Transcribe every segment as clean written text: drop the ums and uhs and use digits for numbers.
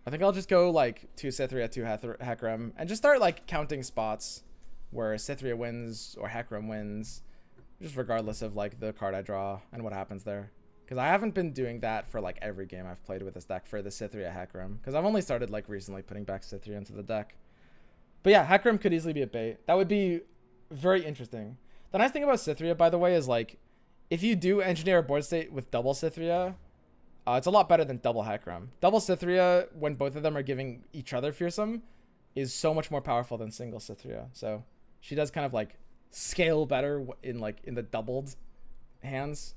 I think I'll just go like 2 Cythria, 2 Hecarim, and just start like counting spots where Cythria wins or Hecarim wins, just regardless of like the card I draw and what happens there. Because I haven't been doing that for like every game I've played with this deck for the Cythria Hecarim. Because I've only started like recently putting back Cythria into the deck. But yeah, Hecarim could easily be a bait. That would be very interesting. The nice thing about Cythria, by the way, is like if you do engineer a board state with double Cythria, it's a lot better than double Hecarim. Double Cythria, when both of them are giving each other fearsome, is so much more powerful than single Cythria. So she does kind of like scale better in the doubled hands.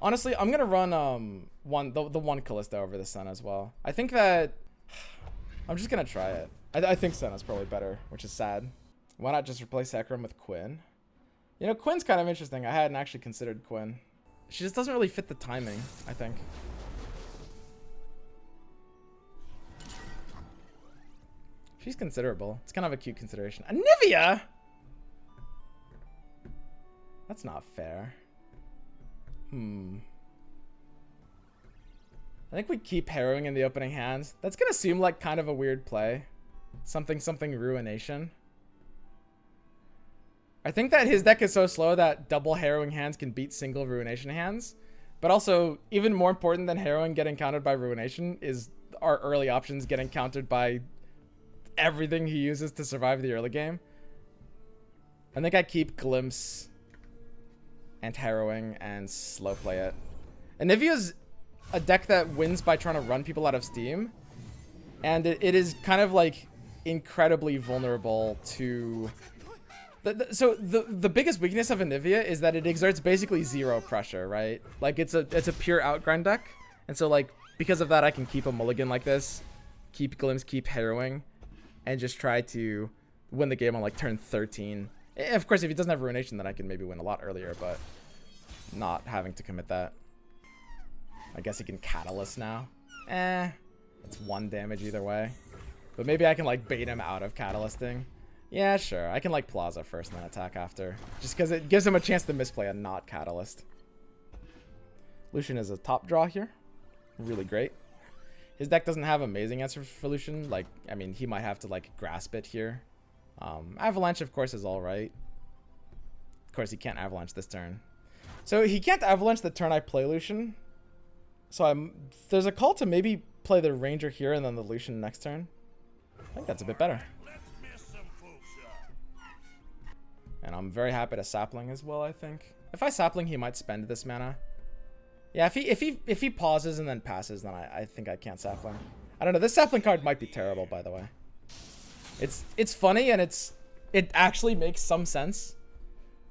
Honestly, I'm gonna run the one Kalista over the Senna as well. I think that I'm just gonna try it. I think Senna's probably better, which is sad. Why not just replace Hecarim with Quinn? You know, Quinn's kind of interesting. I hadn't actually considered Quinn. She just doesn't really fit the timing, I think. She's considerable. It's kind of a cute consideration. Anivia? That's not fair. I think we keep harrowing in the opening hands. That's gonna seem like kind of a weird play. Something ruination. I think that his deck is so slow that double harrowing hands can beat single ruination hands. But also, even more important than harrowing getting countered by ruination is our early options getting countered by everything he uses to survive the early game. I think I keep Glimpse and harrowing and slow play it. Anivia's a deck that wins by trying to run people out of steam. And it is kind of like incredibly vulnerable to... So the biggest weakness of Anivia is that it exerts basically zero pressure, right? Like it's a pure outgrind deck. And so like because of that I can keep a mulligan like this, keep Glimpse, keep harrowing, and just try to win the game on like turn 13. Of course, if he doesn't have ruination, then I can maybe win a lot earlier, but not having to commit that. I guess he can catalyst now. That's 1 damage either way. But maybe I can like bait him out of catalysting. Yeah, sure. I can like Plaza first and then attack after. Just because it gives him a chance to misplay a not catalyst. Lucian is a top draw here. Really great. His deck doesn't have amazing answers for Lucian. Like, I mean, he might have to like grasp it here. Avalanche, of course, is alright. Of course, he can't Avalanche this turn. So he can't Avalanche the turn I play Lucian. So there's a call to maybe play the Ranger here and then the Lucian next turn. I think that's a bit better. And I'm very happy to Sapling as well, I think. If I Sapling, he might spend this mana. Yeah, if he pauses and then passes, then I think I can't Sapling. I don't know. This Sapling card might be terrible, by the way. It's funny and it actually makes some sense.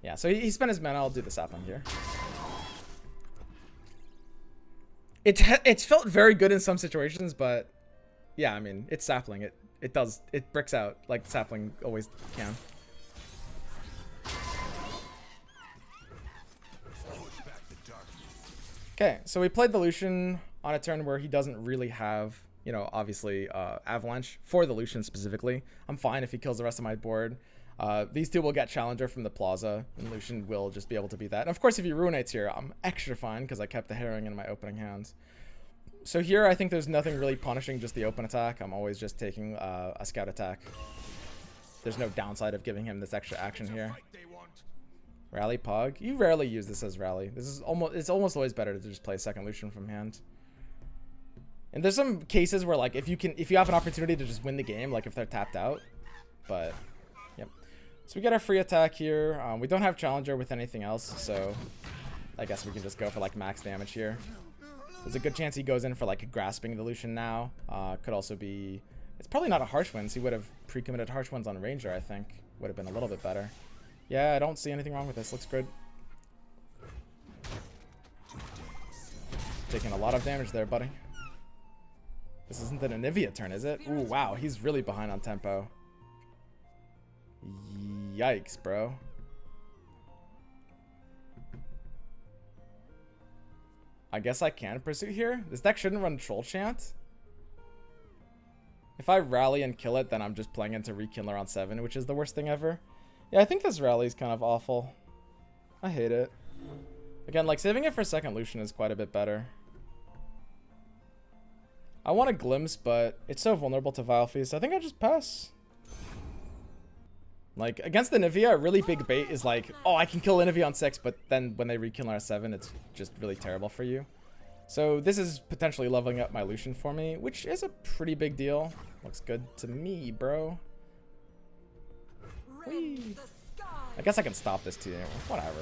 Yeah, so he spent his mana. I'll do the Sapling here. It's felt very good in some situations, but yeah, I mean, it's Sapling. It bricks out like Sapling always can. Okay, so we played the Lucian on a turn where he doesn't really have, you know, obviously Avalanche for the Lucian specifically. I'm fine if he kills the rest of my board. These two will get Challenger from the Plaza, and Lucian will just be able to beat that. And of course, if he Ruinates here, I'm extra fine because I kept the Harrowing in my opening hands. So here, I think there's nothing really punishing just the open attack. I'm always just taking a Scout attack. There's no downside of giving him this extra action here. Rally Pog. You rarely use this as rally. It's almost always better to just play a second Lucian from hand. And there's some cases where like if you have an opportunity to just win the game, like if they're tapped out. But yep. So we get our free attack here. We don't have Challenger with anything else, so I guess we can just go for like max damage here. There's a good chance he goes in for like grasping the Lucian now. Could also be, it's probably not a Harsh Winds. He would have pre-committed Harsh Winds on Ranger, I think. Would have been a little bit better. Yeah, I don't see anything wrong with this. Looks good. Taking a lot of damage there, buddy. This isn't an Anivia turn, is it? Ooh, wow. He's really behind on tempo. Yikes, bro. I guess I can pursue here. This deck shouldn't run Troll Chant. If I rally and kill it, then I'm just playing into Rekindler on 7, which is the worst thing ever. Yeah, I think this rally is kind of awful. I hate it. Again, like saving it for second Lucian is quite a bit better. I want a glimpse, but it's so vulnerable to Vile Feast. I think I'll just pass. Like, against the Nivea, a really big bait is like, oh, I can kill Nivea on 6, but then when they re-kill on 7, it's just really terrible for you. So this is potentially leveling up my Lucian for me, which is a pretty big deal. Looks good to me, bro. Whee. I guess I can stop this too. Whatever.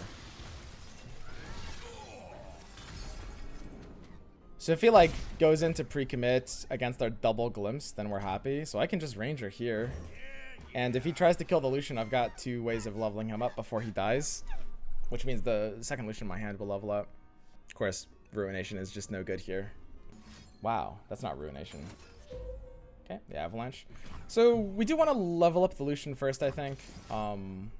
So if he like goes into pre-commit against our double glimpse, then we're happy. So I can just Ranger here. And if he tries to kill the Lucian, I've got 2 ways of leveling him up before he dies. Which means the second Lucian in my hand will level up. Of course, Ruination is just no good here. Wow, that's not Ruination. Okay, the Avalanche. So we do want to level up the Lucian first, I think. In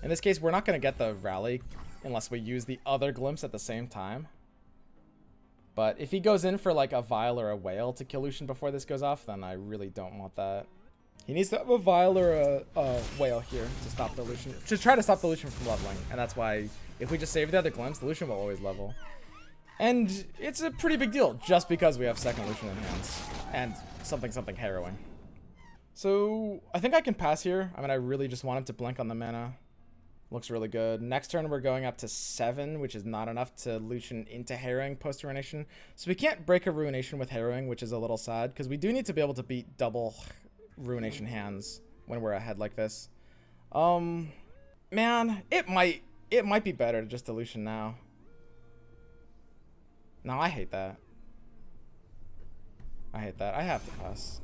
this case, we're not going to get the rally unless we use the other glimpse at the same time. But if he goes in for like a Vile or a Whale to kill Lucian before this goes off, then I really don't want that. He needs to have a Vile or a Whale here to stop the Lucian, to try to stop the Lucian from leveling. And that's why if we just save the other glimpse, the Lucian will always level. And it's a pretty big deal just because we have second Lucian in hands and something harrowing. So I think I can pass here. I mean, I really just want him to blink on the mana. Looks really good. Next turn, we're going up to 7, which is not enough to Lucian into Harrowing post-Ruination. So we can't break a Ruination with Harrowing, which is a little sad, because we do need to be able to beat double Ruination hands when we're ahead like this. Man, it might be better just to Lucian now. No, I hate that. I hate that. I have to pass.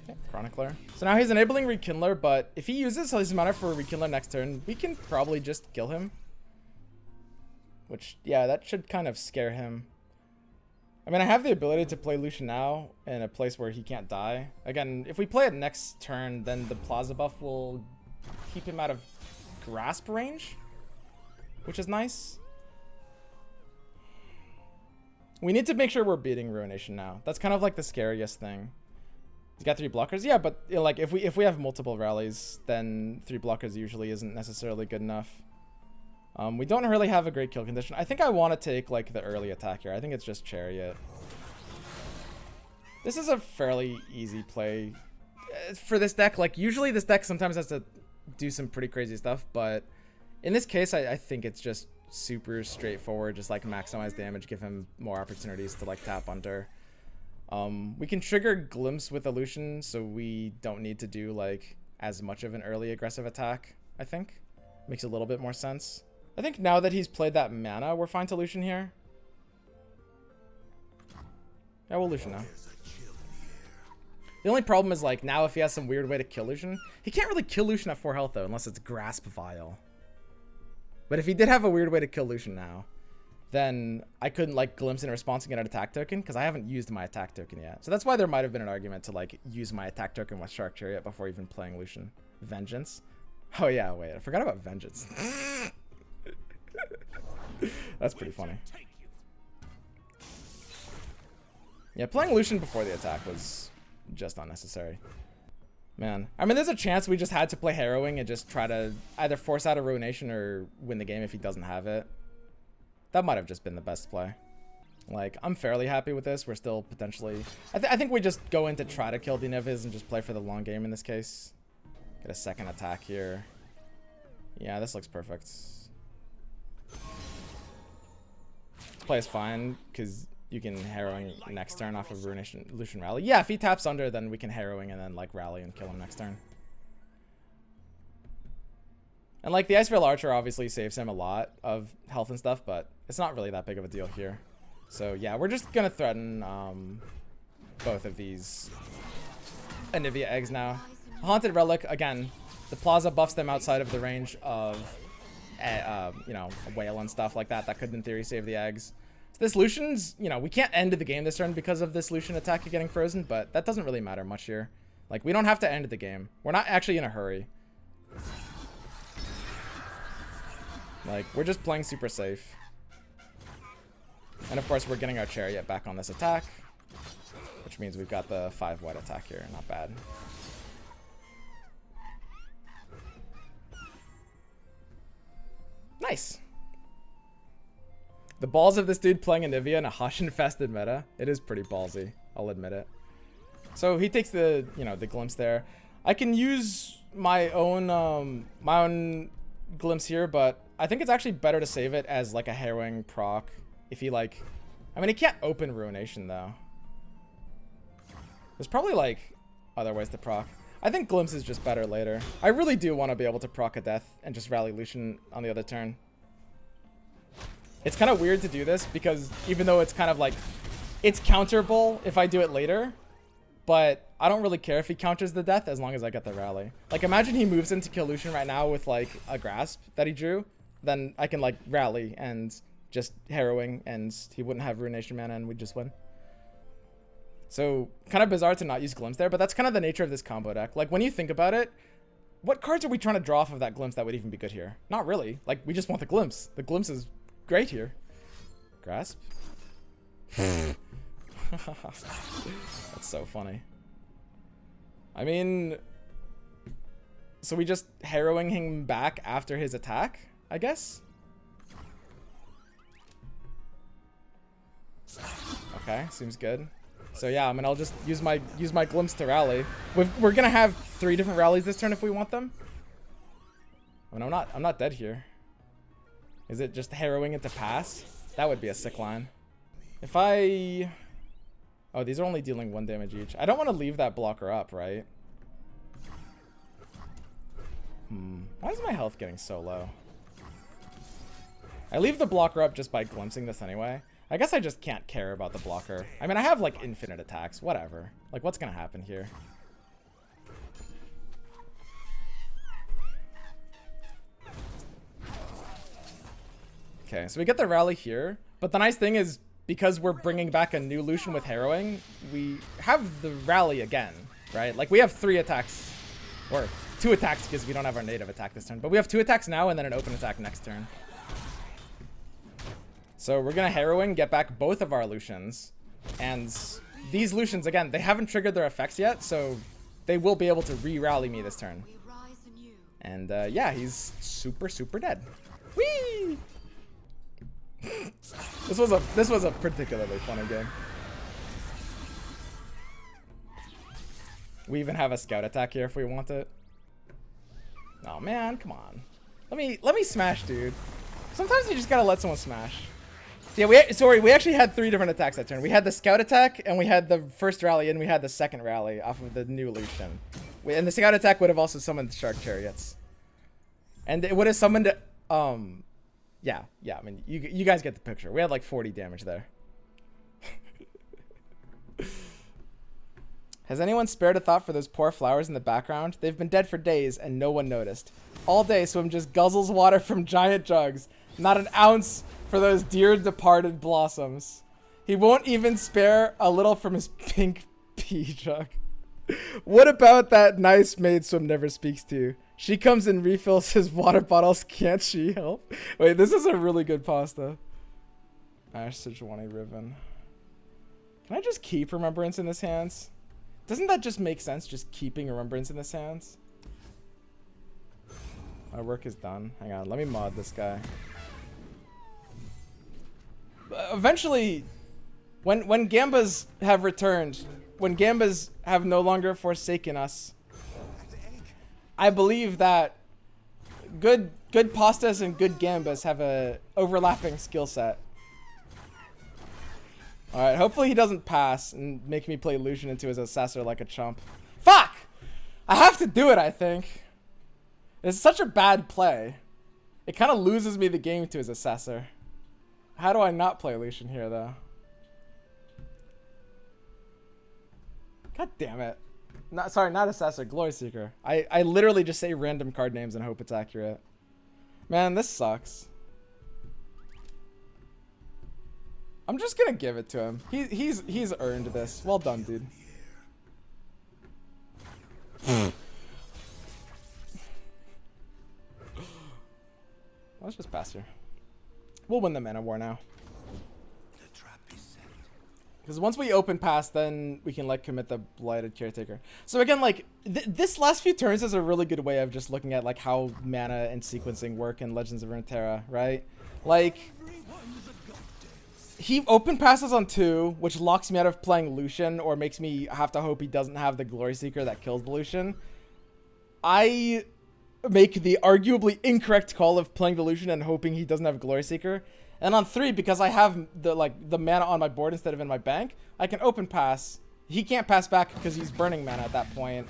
Okay, Chronicler. So now he's enabling Rekindler, but if he uses his mana for Rekindler next turn, we can probably just kill him. Which, yeah, that should kind of scare him. I mean, I have the ability to play Lucian now in a place where he can't die. Again, if we play it next turn, then the Plaza buff will keep him out of grasp range, which is nice. We need to make sure we're beating Ruination now. That's kind of like the scariest thing. He's got 3 blockers. Yeah, but you know, like if we have multiple rallies, then 3 blockers usually isn't necessarily good enough. We don't really have a great kill condition. I think I want to take like the early attack here. I think it's just Chariot. This is a fairly easy play for this deck. Like usually this deck sometimes has to do some pretty crazy stuff, but in this case, I think it's just super straightforward. Just like maximize damage, give him more opportunities to like tap under. We can trigger Glimpse with Lucian, so we don't need to do like as much of an early aggressive attack. I think makes a little bit more sense. I think now that he's played that mana, we're fine to Lucian here. Yeah, we'll Lucian now. The only problem is like now if he has some weird way to kill Lucian, he can't really kill Lucian at 4 health though, unless it's Grasp Vial. But if he did have a weird way to kill Lucian now, then I couldn't like Glimpse in response and get an attack token because I haven't used my attack token yet. So that's why there might have been an argument to like use my attack token with Shark Chariot before even playing Lucian. Vengeance. Oh yeah, wait, I forgot about Vengeance. That's pretty funny. Yeah, playing Lucian before the attack was just unnecessary. Man, I mean, there's a chance we just had to play Harrowing and just try to either force out a Ruination or win the game if he doesn't have it. That might have just been the best play. Like, I'm fairly happy with this. We're still potentially... I think we just go in to try to kill the Nevis and just play for the long game in this case. Get a second attack here. Yeah, this looks perfect. Play is fine, because you can Harrowing next turn off of Ruination Lucian Rally. Yeah, if he taps under, then we can Harrowing and then like Rally and kill him next turn. And like the Iceveil Archer obviously saves him a lot of health and stuff, but it's not really that big of a deal here. So yeah, we're just gonna threaten both of these Anivia eggs now. Haunted Relic, again, the Plaza buffs them outside of the range of you know, a Whale and stuff like that. That could in theory save the eggs. So this Lucian's, you know, we can't end the game this turn because of this Lucian attack getting frozen, but that doesn't really matter much here. Like, we don't have to end the game. We're not actually in a hurry. Like, we're just playing super safe. And of course, we're getting our Chariot back on this attack, which means we've got the 5 white attack here. Not bad. Nice. The balls of this dude playing Anivia in a Hush-infested meta. It is pretty ballsy. I'll admit it. So he takes the, you know, the glimpse there. I can use my own glimpse here, but I think it's actually better to save it as like a harrowing proc. If he like, I mean, he can't open Ruination though. There's probably like other ways to proc. I think glimpse is just better later. I really do want to be able to proc a death and just rally Lucian on the other turn. It's kind of weird to do this because even though it's kind of like, it's counterable if I do it later, but I don't really care if he counters the death as long as I get the rally. Like imagine he moves in to kill Lucian right now with like a grasp that he drew, then I can like rally and just harrowing and he wouldn't have Ruination mana and we'd just win. So kind of bizarre to not use glimpse there, but that's kind of the nature of this combo deck. Like when you think about it, what cards are we trying to draw off of that glimpse that would even be good here? Not really. Like we just want the glimpse. The glimpse is great here. Grasp. That's so funny. I mean, so we just harrowing him back after his attack, I guess. Okay, seems good. So yeah, I mean, I'll just use my glimpse to rally. We're gonna have 3 different rallies this turn if we want them. I mean, I'm not dead here. Is it just harrowing it to pass? That would be a sick line. If I... Oh, these are only dealing 1 damage each. I don't want to leave that blocker up, right? Why is my health getting so low? I leave the blocker up just by glimpsing this anyway. I guess I just can't care about the blocker. I mean, I have like infinite attacks. Whatever. Like, what's gonna happen here? Okay, so we get the rally here. But the nice thing is, because we're bringing back a new Lucian with harrowing, we have the rally again, right? Like, we have 3 attacks. Or 2 attacks because we don't have our native attack this turn. But we have 2 attacks now and then an open attack next turn. So we're going to harrowing, get back both of our Lucians. And these Lucians, again, they haven't triggered their effects yet, so they will be able to re-rally me this turn. And yeah, he's super, super dead. Whee! This was a particularly funny game. We even have a scout attack here if we want it. Oh man, come on. Let me smash, dude. Sometimes you just gotta let someone smash. Yeah, we actually had 3 different attacks that turn. We had the scout attack, and we had the first rally, and we had the second rally off of the new Lucian. And the scout attack would have also summoned the Shark Chariots. And it would have summoned, yeah, I mean, you guys get the picture. We had like 40 damage there. Has anyone spared a thought for those poor flowers in the background? They've been dead for days, and no one noticed. All day, Swim just guzzles water from giant jugs. Not an ounce for those dear departed blossoms. He won't even spare a little from his pink pea jug. What about that nice maid Swim never speaks to? She comes and refills his water bottles. Can't she help? Wait, this is a really good pasta. Ash Sejuani Riven. Can I just keep Remembrance in his hands? Doesn't that just make sense, just keeping Remembrance in his hands? My work is done. Hang on, let me mod this guy. Eventually, when Gambas have returned, when Gambas have no longer forsaken us, I believe that good pastas and good Gambas have a overlapping skill set. Alright, hopefully he doesn't pass and make me play Lucian into his Assessor like a chump. Fuck! I have to do it, I think. It's such a bad play. It kind of loses me the game to his Assessor. How do I not play Lucian here, though? God damn it. Sorry, not Assessor, Glory Seeker. I literally just say random card names and hope it's accurate. Man, this sucks. I'm just gonna give it to him. He's earned this. Well done, dude. Let's just pass here. We'll win the mana war now. Because once we open pass, then we can like commit the Blighted Caretaker. So again, like this last few turns is a really good way of just looking at like how mana and sequencing work in Legends of Runeterra, right? Like he open passes on 2, which locks me out of playing Lucian or makes me have to hope he doesn't have the Glory Seeker that kills the Lucian. I make the arguably incorrect call of playing the Lucian and hoping he doesn't have Glory Seeker. And on 3, because I have the mana on my board instead of in my bank, I can open pass. He can't pass back because he's burning mana at that point.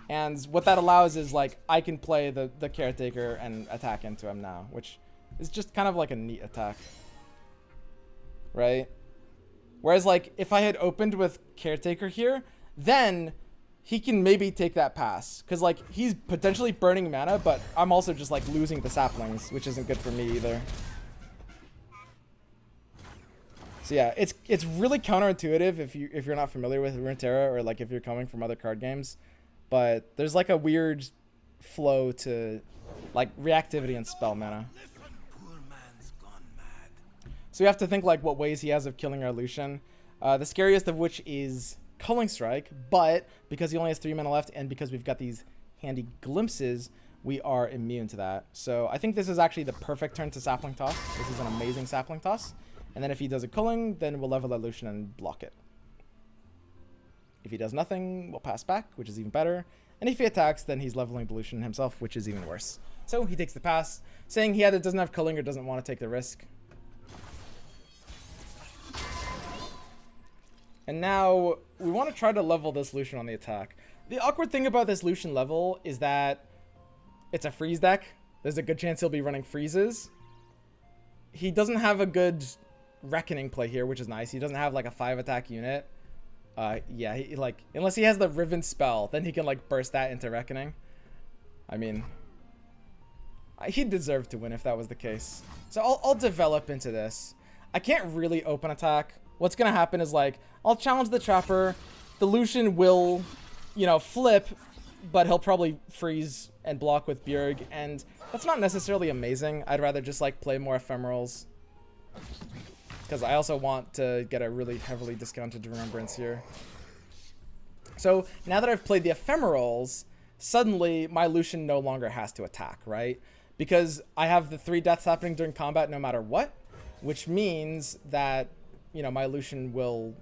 And what that allows is, like, I can play the Caretaker and attack into him now, which is just kind of like a neat attack. Right? Whereas, like, if I had opened with Caretaker here, then he can maybe take that pass. Because, like, he's potentially burning mana, but I'm also just, like, losing the saplings, which isn't good for me either. So yeah, it's really counterintuitive if you're not familiar with Runeterra, or like if you're coming from other card games. But there's like a weird flow to like reactivity and spell mana. So we have to think like what ways he has of killing our Lucian. The scariest of which is Culling Strike, but because he only has 3 mana left and because we've got these handy glimpses, we are immune to that. So I think this is actually the perfect turn to Sapling Toss. This is an amazing Sapling Toss. And then if he does a Culling, then we'll level that Lucian and block it. If he does nothing, we'll pass back, which is even better. And if he attacks, then he's leveling the Lucian himself, which is even worse. So he takes the pass, saying he either doesn't have Culling or doesn't want to take the risk. And now we want to try to level this Lucian on the attack. The awkward thing about this Lucian level is that it's a freeze deck. There's a good chance he'll be running freezes. He doesn't have a good Reckoning play here, which is nice. He doesn't have like a 5 attack unit. Yeah, he, like, unless he has the Riven spell, then he can like burst that into Reckoning. I mean, he'd deserve to win if that was the case. So I'll develop into this. I can't really open attack. What's gonna happen is like I'll challenge the Trapper. The Lucian will, you know, flip, but he'll probably freeze and block with Bjerg, and that's not necessarily amazing. I'd rather just like play more Ephemerals, because I also want to get a really heavily discounted Remembrance here. So now that I've played the Ephemerals, suddenly my Lucian no longer has to attack, right? Because I have the 3 deaths happening during combat no matter what, which means that, you know, my Lucian will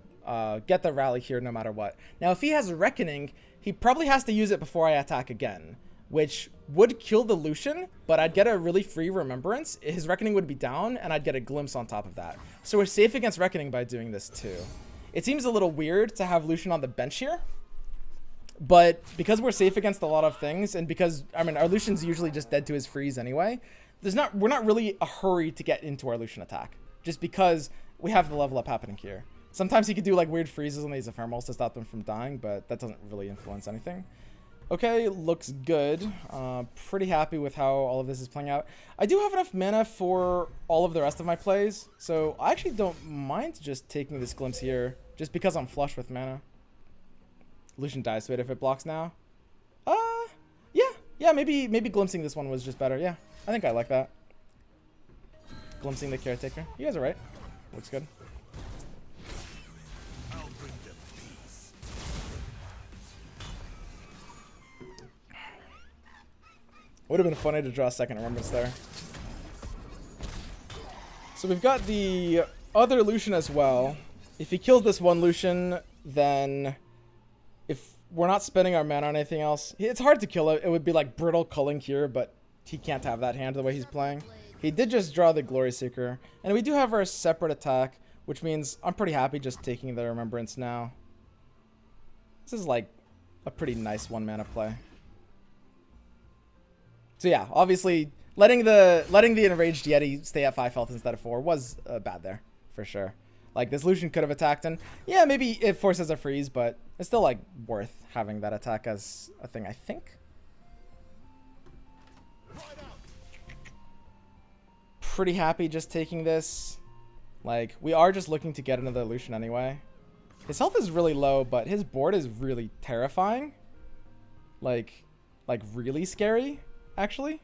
get the rally here no matter what. Now, if he has Reckoning, he probably has to use it before I attack again, which would kill the Lucian, but I'd get a really free Remembrance. His Reckoning would be down, and I'd get a Glimpse on top of that. So we're safe against Reckoning by doing this too. It seems a little weird to have Lucian on the bench here, but because we're safe against a lot of things, and because, I mean, our Lucian's usually just dead to his freeze anyway, we're not really a hurry to get into our Lucian attack, just because we have the level up happening here. Sometimes he could do like weird freezes on these Ephemerals to stop them from dying, but that doesn't really influence anything. Okay, looks good. Pretty happy with how all of this is playing out. I do have enough mana for all of the rest of my plays, so I actually don't mind just taking this Glimpse here, just because I'm flush with mana. Lucian dies to it if it blocks now. Yeah, maybe glimpsing this one was just better. Yeah, I think I like that. Glimpsing the Caretaker. You guys are right. Looks good. Would have been funny to draw a second Remembrance there. So we've got the other Lucian as well. If he kills this one Lucian, then if we're not spending our mana on anything else, it's hard to kill it. It would be like Brittle Culling here, but he can't have that hand the way he's playing. He did just draw the Glory Seeker, and we do have our separate attack, which means I'm pretty happy just taking the Remembrance now. This is like a pretty nice 1 mana play. So yeah, obviously letting the Enraged Yeti stay at 5 health instead of 4 was bad there, for sure. Like, this Lucian could have attacked, and yeah, maybe it forces a freeze, but it's still like worth having that attack as a thing, I think. Pretty happy just taking this. Like, we are just looking to get another Lucian anyway. His health is really low, but his board is really terrifying. Like really scary, actually.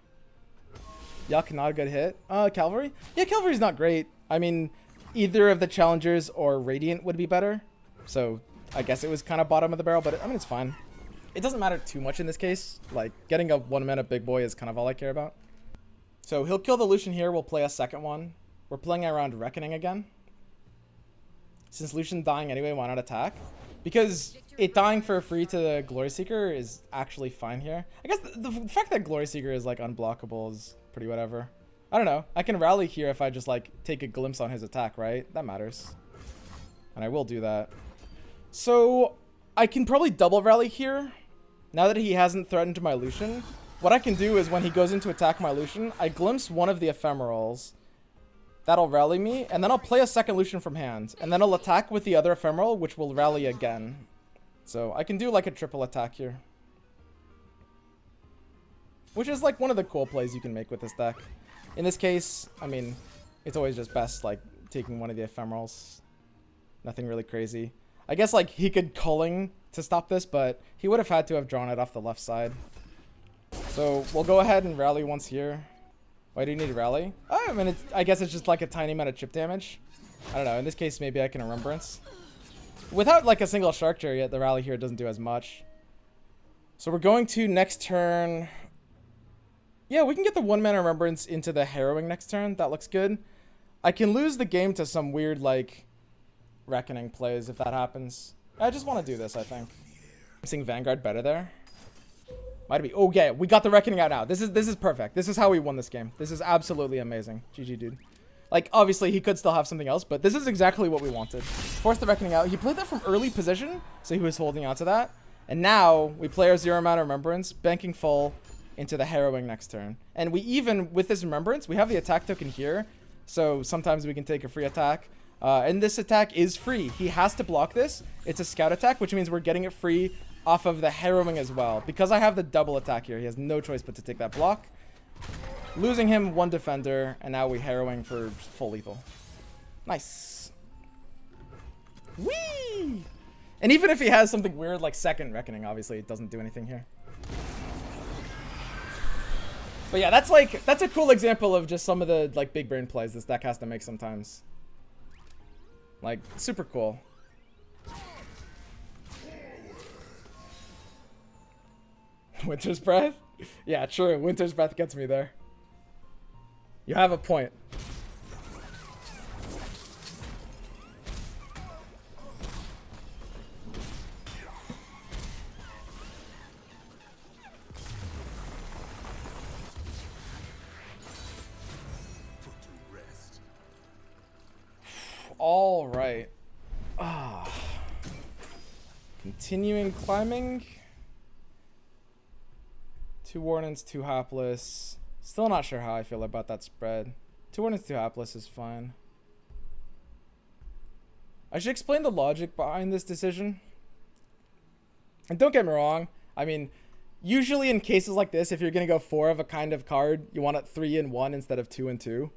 Yuck, not a good hit. Cavalry? Yeah, Cavalry's not great. I mean, either of the Challengers or Radiant would be better. So I guess it was kind of bottom of the barrel, but I mean, it's fine. It doesn't matter too much in this case. Like, getting a 1 mana big boy is kind of all I care about. So he'll kill the Lucian here. We'll play a second one. We're playing around Reckoning again. Since Lucian dying anyway, why not attack? Because it dying for free to the Glory Seeker is actually fine here. I guess the fact that Glory Seeker is like unblockable is pretty whatever. I don't know. I can rally here if I just like take a glimpse on his attack, right? That matters. And I will do that. So I can probably double rally here. Now that he hasn't threatened my Lucian, what I can do is when he goes in to attack my Lucian, I glimpse one of the Ephemerals. That'll rally me, and then I'll play a second Lucian from hand. And then I'll attack with the other Ephemeral, which will rally again. So I can do like a triple attack here. Which is like one of the cool plays you can make with this deck. In this case, I mean, it's always just best like taking one of the Ephemerals. Nothing really crazy. I guess like he could culling to stop this, but he would have had to have drawn it off the left side. So we'll go ahead and rally once here. Why do you need to rally? Oh, I mean, I guess it's just like a tiny amount of chip damage. I don't know. In this case, maybe I can Remembrance. Without like a single Shark Chariot, the rally here doesn't do as much. So we're going to next turn. Yeah, we can get the 1-mana Remembrance into the Harrowing next turn. That looks good. I can lose the game to some weird like Reckoning plays if that happens. I just want to do this, I think. I'm seeing Vanguard better there. Might be. Oh, yeah, we got the Reckoning out now. This is perfect. This is how we won this game. This is absolutely amazing. GG, dude. Like, obviously, he could still have something else, but this is exactly what we wanted. Force the Reckoning out. He played that from early position, so he was holding on to that. And now, we play our 0-mana Remembrance, banking full into the Harrowing next turn. And we even, with this Remembrance, we have the attack token here, so sometimes we can take a free attack. And this attack is free. He has to block this. It's a scout attack, which means we're getting it free off of the Harrowing as well. Because I have the double attack here, he has no choice but to take that block. Losing him, one defender, and now we Harrowing for full lethal. Nice. Whee! And even if he has something weird like second Reckoning, obviously it doesn't do anything here. But yeah, that's a cool example of just some of the like big brain plays this deck has to make sometimes. Like, super cool. Winter's Breath? Yeah, true. Winter's Breath gets me there. You have a point. All right. Continuing climbing. 2 Wardens, 2 Hapless. Still not sure how I feel about that spread. 2 Wardens, 2 Hapless is fine. I should explain the logic behind this decision. And don't get me wrong. I mean, usually in cases like this, if you're going to go 4 of a kind of card, you want it 3 in 1 instead of 2 in 2.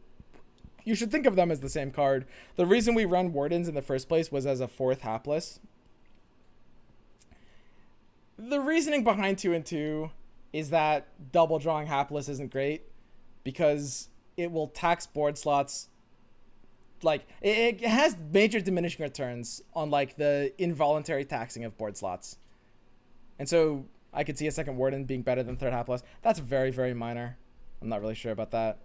You should think of them as the same card. The reason we run Wardens in the first place was as a 4th Hapless. The reasoning behind 2 in 2 is that double drawing Hapless isn't great because it will tax board slots. Like, it has major diminishing returns on like the involuntary taxing of board slots. And so I could see a second Warden being better than 3rd Hapless. That's very, very minor. I'm not really sure about that.